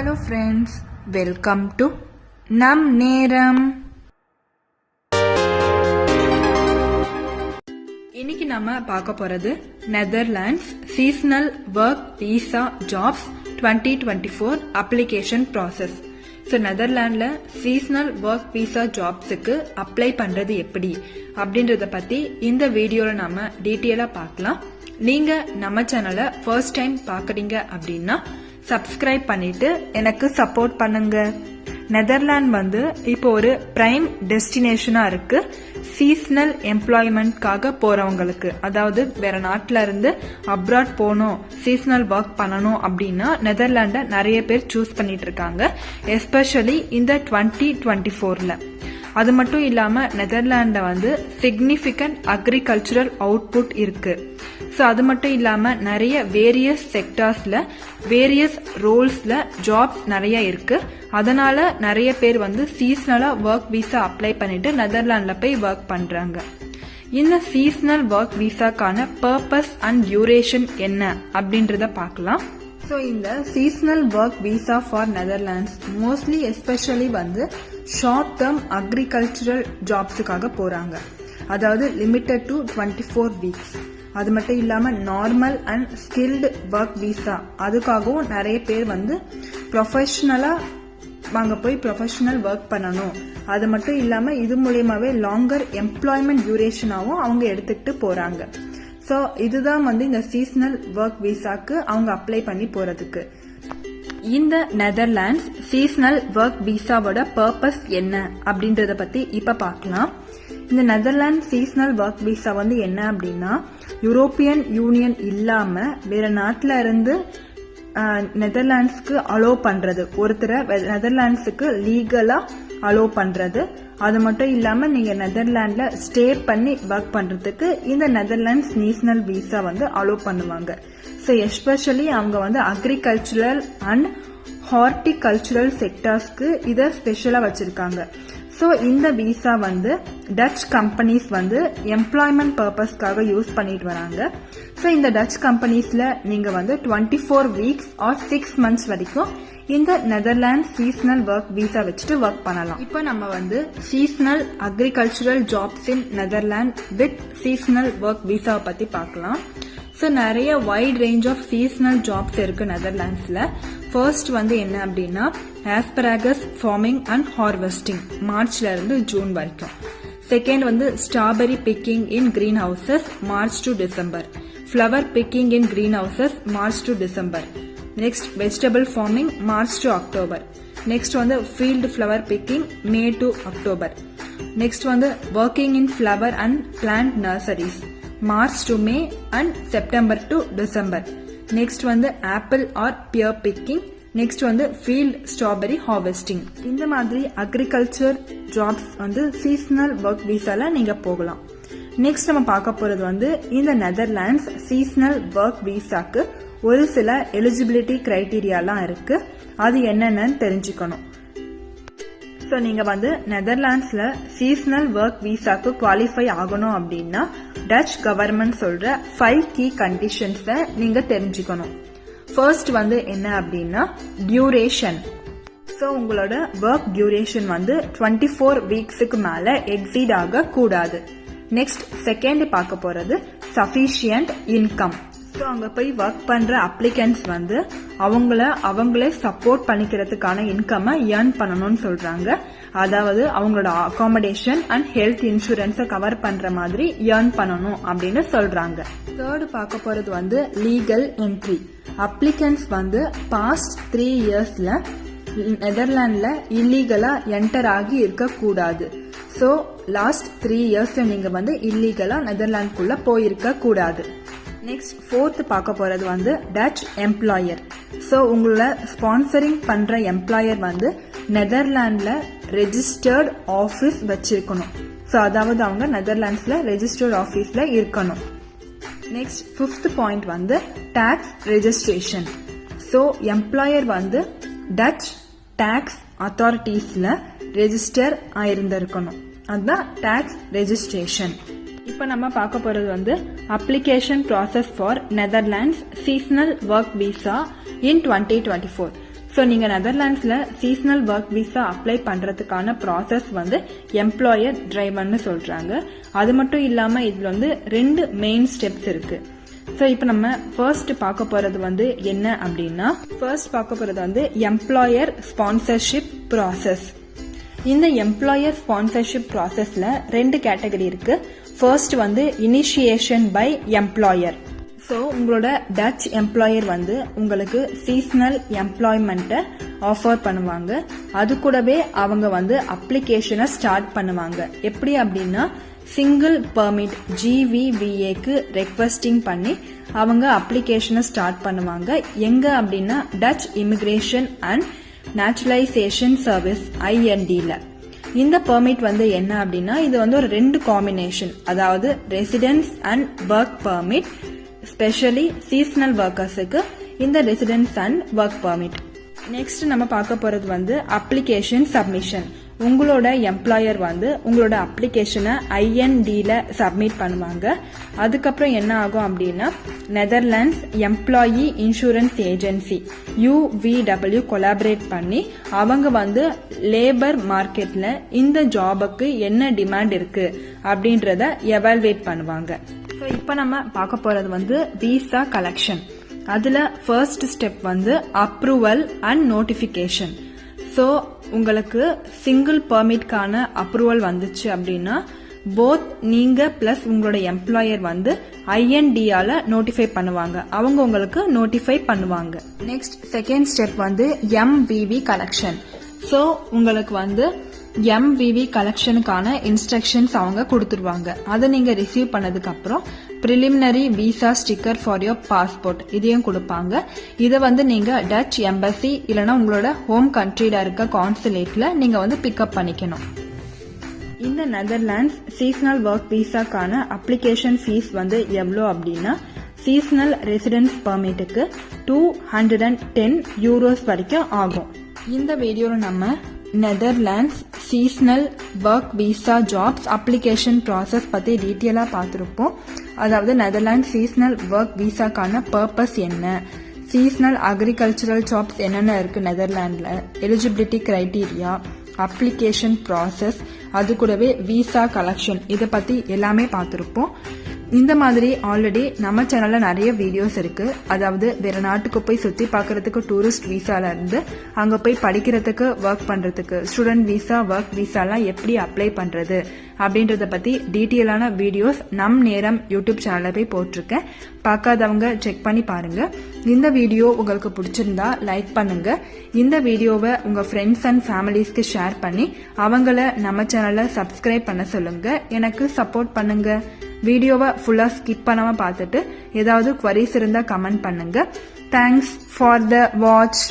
Hello friends, welcome to நம் நேரம். இன்னைக்கு நம்ம பார்க்க போறது Netherlands seasonal work visa jobs 2024 application process. So நெதர்லாண்ட்ல சீசனல் ஒர்க் விசா ஜாப்ஸுக்கு அப்ளை பண்றது எப்படி அப்படின்றத பத்தி இந்த வீடியோல நாம டீட்டெயிலா பார்க்கலாம். நீங்க நம்ம சேனலை ஃபர்ஸ்ட் டைம் பாக்குறீங்க அப்படின்னா சப்ஸ்கிரைப் பண்ணிட்டு எனக்கு சப்போர்ட் பண்ணுங்க. நெதர்லாந்து இப்போ ஒரு பிரைம் டெஸ்டினேஷனா இருக்கு சீசனல் எம்ப்ளாய்மெண்ட்காக போறவங்களுக்கு. அதாவது வேற நாட்டுல இருந்து அப்ராட் போகணும், சீசனல் ஒர்க் பண்ணணும் அப்படின்னா நெதர்லாண்ட நிறைய பேர் சூஸ் பண்ணிட்டு இருக்காங்க, எஸ்பெஷலி இந்த 2024ல. அது மட்டும் இல்லாம நெதர்லாண்ட்ல சிக்னிபிகன்ட் அக்ரிகல்ச்சரல் அவுட்புட் இருக்கு. ஸோ அது மட்டும் இல்லாம நிறைய வேரியஸ் செக்டார்ஸ்ல வேரியஸ் ரோல்ஸ்ல ஜாப்ஸ் நிறைய இருக்கு. அதனால நிறைய பேர் சீசனலா ஒர்க் விசா அப்ளை பண்ணிட்டு நெதர்லாண்ட்ல போய் ஒர்க் பண்றாங்க. இந்த சீசனல் ஒர்க் விசாக்கான பர்பஸ் அண்ட் டியூரேஷன் என்ன அப்படின்றத பார்க்கலாம். ஸோ இந்த seasonal work visa for Netherlands mostly especially short term agricultural ஜாப்ஸுக்காக போறாங்க. அதாவது லிமிட்டட் டு 24 வீக்ஸ். அது மட்டும் இல்லாம normal and skilled work visa அதுக்காகவும் நிறைய பேர் ப்ரொஃபஷனலா வாங்க போய் ப்ரொஃபஷனல் ஒர்க் பண்ணணும். அது மட்டும் இல்லாம இது மூலியமாவே லாங்கர் எம்ப்ளாய்மெண்ட் டியூரேஷனாவும் அவங்க எடுத்துக்கிட்டு போறாங்க. ஸோ இதுதான் இந்த சீசனல் ஒர்க் விசாக்கு அவங்க அப்ளை பண்ணி போறதுக்கு. இந்த நெதர்லாண்ட்ஸ் சீசனல் ஒர்க் விசாவோட பர்பஸ் என்ன அப்படின்றத பத்தி இப்ப பார்க்கலாம். இந்த நெதர்லாண்ட் சீசனல் ஒர்க் விசா என்ன அப்படின்னா, யூரோப்பியன் யூனியன் இல்லாம வேற நாட்டுல இருந்து நெதர்லாண்ட்ஸ்க்கு அலோவ் பண்றது, ஒருத்தரை நெதர்லாண்ட்ஸுக்கு லீகலா அலோவ் பண்றது. அது மட்டும் இல்லாம நீங்க நெதர்லாண்ட்ல ஸ்டே பண்ணி ஒர்க் பண்றதுக்கு இந்த நெதர்லாண்ட்ஸ் சீசனல் விசா அலோவ் பண்ணுவாங்க. ஸோ எஸ்பெஷலி அவங்க அக்ரிகல்ச்சரல் அண்ட் ஹார்டிகல்ச்சரல் செக்டர்ஸ்க்கு இதை ஸ்பெஷலா வச்சிருக்காங்க. ஸோ இந்த விசா டச் கம்பெனிஸ் எம்ப்ளாய்மெண்ட் பர்பஸ்க்காக யூஸ் பண்ணிட்டு வராங்க. ஸோ இந்த டச் கம்பெனிஸ்ல நீங்க 24 வீக்ஸ் ஆர் 6 மந்த்ஸ் வரைக்கும் இந்த நெதர்லாண்ட் சீசனல் ஒர்க் விசா வச்சுட்டு ஒர்க் பண்ணலாம். இப்போ நம்ம seasonal agricultural jobs in Netherland with seasonal work visa பத்தி பார்க்கலாம். ஸோ நிறைய wide range of seasonal jobs இருக்கு நெதர்லாண்ட்ஸ்ல. ஃபர்ஸ்ட் என்ன அப்படின்னா ஆஸ்பராகஸ் ஃபார்மிங் அண்ட் ஹார்வெஸ்டிங், மார்ச்ல இருந்து ஜூன் வரைக்கும். Second strawberry picking in green houses, March to December. Flower picking in green houses, March to December. Next vegetable farming, March to October. Next field flower picking, May to October. Next working in flower and plant nurseries, March to May and September to December. Next apple or pear picking. Next field strawberry harvesting. இந்த மாதிரி agriculture jobs seasonal work விசால நீங்க போகலாம். Next நம்ம பார்க்க போறது இந்த Netherlands seasonal work விசாக்கு ஒரு சில எலிஜிபிலிட்டி கிரைடீரியாலாம் இருக்கு. அது என்னன்னு தெரிஞ்சுக்கணும். ஸோ நீங்க நெதர்லாண்ட்ஸ்ல சீசனல் ஒர்க் விசாக்கு குவாலிஃபை ஆகணும் அப்படின்னா டச் கவர்மெண்ட் சொல்ற 5 கீ கண்டிஷன்ஸை நீங்க தெரிஞ்சுக்கணும். ஃபர்ஸ்ட் என்ன அப்படின்னா டியூரேஷன். ஸோ உங்களோட ஒர்க் டியூரேஷன் 24 வீக்ஸுக்கு மேல எக்ஸீட் ஆக கூடாது. நெக்ஸ்ட் செகண்ட் பார்க்க போறது சஃபிஷியன்ட் இன்கம். ஸோ அங்க போய் ஒர்க் பண்ற அப்ளிகன்ஸ் அவங்களே சப்போர்ட் பண்ணிக்கிறதுக்கான இன்கம் ஏர்ன் பண்ணணும்னு சொல்றாங்க. அதாவது அவங்களோட அகாமடேஷன் அண்ட் ஹெல்த் இன்சூரன்ஸை கவர் பண்ற மாதிரி ஏர்ன் பண்ணணும் அப்படின்னு சொல்றாங்க. தேர்ட் பார்க்க போறது லீகல் என்ட்ரி. அப்ளிகன்ஸ் பாஸ்ட் 3 இயர்ஸ்ல நெதர்லாண்ட்ல இல்லீகலா என்டர் ஆகி இருக்க கூடாது. ஸோ லாஸ்ட் 3 இயர்ஸ்ல நீங்க இல்லீகலா நெதர்லாண்டுக்குள்ள போயிருக்க கூடாது. நெக்ஸ்ட் ஃபோர்த் பார்க்க போறது டச் எம்ப்ளாயர். ஸோ உங்களை ஸ்பான்சரிங் பண்ற எம்ப்ளாயர் நெதர்லாண்ட்ல ரெஜிஸ்டர்ட் ஆபீஸ் வச்சிருக்கணும். ஸோ அதாவது அவங்க நெதர்லாண்ட்ஸ்ல ரெஜிஸ்டர்ட் ஆபீஸ்ல இருக்கணும். Next fifth point tax registration. So employer Dutch tax அத்தாரிட்டிஸ்ல ரெஜிஸ்டர் ஆயிருந்திருக்கணும். அதுதான் டாக்ஸ் ரெஜிஸ்ட்ரேஷன். இப்போ நம்ம பார்க்க போறது application process for Netherlands seasonal work visa in 2024. So நீங்க நெதர்லாண்ட்ஸ்ல சீசனல் ஒர்க் விசா அப்ளை பண்றதுக்கான ப்ராசஸ் வந்து எம்ப்ளாயர் டிரைவர்னு சொல்றாங்க. அது மட்டும் இல்லாம இதுல வந்து 2 மெயின் ஸ்டெப்ஸ் இருக்கு. ஸோ இப்போ நம்ம ஃபர்ஸ்ட் பார்க்க போறது வந்து என்ன அப்படின்னா, ஃபர்ஸ்ட் பார்க்க போறது வந்து எம்ப்ளாயர் ஸ்பான்சர்ஷிப் ப்ராசஸ். இந்த எம்ப்ளாயர் ஸ்பான்சர்ஷிப் ப்ராசஸ்ல 2 கேட்டகரி இருக்கு. ஃபர்ஸ்ட் வந்து இனிஷியேஷன் பை எம்ப்ளாயர். ஸோ உங்களோட டச் எம்ப்ளாயர் வந்து உங்களுக்கு சீசனல் எம்ப்ளாய்மெண்ட்டை ஆஃபர் பண்ணுவாங்க. அது கூடவே அவங்க வந்து அப்ளிகேஷனை ஸ்டார்ட் பண்ணுவாங்க. எப்படி அப்படின்னா சிங்கிள் பெர்மிட் GVVAக்கு ரெக்வெஸ்டிங் பண்ணி அவங்க அப்ளிகேஷனை ஸ்டார்ட் பண்ணுவாங்க. எங்க அப்படின்னா Dutch immigration and naturalisation service INDல. இந்த பெர்மிட் வந்து என்ன அப்படின்னா இது வந்து ஒரு 2 காம்பினேஷன், அதாவது residence and work permit. Specially seasonal ஒர்க்கர்ஸுக்கு இந்த residence and work permit. Next நம்ம பார்க்க போறது வந்து அப்ளிகேஷன் சப்மிஷன். உங்களோட எம்ப்ளாயர் வந்து உங்களோட அப்ளிகேஷனை INDல சப்மிட் பண்ணுவாங்க. அதுக்கப்புறம் என்ன ஆகும் அப்படின்னா Netherlands employee insurance agency UVW collaborate பண்ணி அவங்க வந்து லேபர் மார்க்கெட்ல இந்த ஜாபுக்கு என்ன டிமாண்ட் இருக்கு அப்படின்றத எவால்வேட் பண்ணுவாங்க. ஸோ இப்போ நம்ம பார்க்க போறது வந்து விசா கலெக்ஷன். அதுல ஃபர்ஸ்ட் ஸ்டெப் வந்து அப்ரூவல் அண்ட் நோட்டிபிகேஷன். ஸோ உங்களுக்கு சிங்கிள் பெர்மிட்கான அப்ரூவல் வந்துச்சு அப்படின்னா போத் நீங்க பிளஸ் உங்களோட எம்ப்ளாயர் வந்து INDயால நோட்டிஃபை பண்ணுவாங்க. அவங்க உங்களுக்கு நோட்டிஃபை பண்ணுவாங்க. நெக்ஸ்ட் செகண்ட் ஸ்டெப் வந்து MVV கலெக்ஷன். ஸோ உங்களுக்கு வந்து MVV கலெக்ஷனுக்கான இன்ஸ்ட்ரக்ஷன்ஸ் அவங்க கொடுத்துருவாங்க. அதை நீங்க ரிசீவ் பண்ணதுக்கு அப்புறம் preliminary visa sticker for your passport இதையும் கொடுப்பாங்க. இதை வந்து நீங்க டச் எம்பசி இல்லைன்னா உங்களோட ஹோம் கண்ட்ரியில இருக்க கான்சுலேட்ல நீங்க வந்து பிக்கப் பண்ணிக்கணும். இந்த நெதர்லாண்ட்ஸ் சீசனல் ஒர்க் விசாக்கான அப்ளிகேஷன் ஃபீஸ் வந்து எவ்வளோ அப்படின்னா சீசனல் ரெசிடென்ஸ் பெர்மிட்டுக்கு €210 வரைக்கும் ஆகும். இந்த வீடியோவில் நம்ம Netherlands seasonal work visa jobs application process பற்றி டீட்டெயிலாக பார்த்துருப்போம். அதாவது நெதர்லாண்ட்ஸ் சீசனல் ஒர்க் விசாக்கான பர்பஸ் என்ன, சீசனல் அக்ரிகல்ச்சரல் ஜாப்ஸ் என்னென்ன இருக்குது நெதர்லாண்டில், எலிஜிபிலிட்டி கிரைட்டீரியா, அப்ளிகேஷன் ப்ராசஸ், அது கூடவே விசா கலெக்ஷன், இதை பற்றி எல்லாமே பார்த்துருப்போம். இந்த மாதிரி ஆல்ரெடி நம்ம சேனல்ல நிறைய வீடியோஸ் இருக்கு. அதாவது வேற நாட்டுக்கு போய் சுத்தி பார்க்கறதுக்கு டூரிஸ்ட் விசால இருந்து அங்க போய் படிக்கிறதுக்கு ஒர்க் பண்றதுக்கு ஸ்டூடெண்ட் விசா ஒர்க் விசாலாம் எப்படி அப்ளை பண்றது அப்படின்றத பத்தி டீட்டெயிலான வீடியோஸ் நம் நேரம் யூடியூப் சேனல்ல போய் போட்டிருக்கேன். பார்க்காதவங்க செக் பண்ணி பாருங்க. இந்த வீடியோ உங்களுக்கு பிடிச்சிருந்தா லைக் பண்ணுங்க. இந்த வீடியோவை உங்க ஃப்ரெண்ட்ஸ் அண்ட் ஃபேமிலிஸ்க்கு ஷேர் பண்ணி அவங்கள நம்ம சேனலை சப்ஸ்கிரைப் பண்ண சொல்லுங்க. எனக்கு சப்போர்ட் பண்ணுங்க. வீடியோவை ஃபுல்லா ஸ்கிப் பண்ணாம பார்த்துட்டு ஏதாவது குவரிஸ் இருந்தா கமெண்ட் பண்ணுங்க. Thanks for the watch.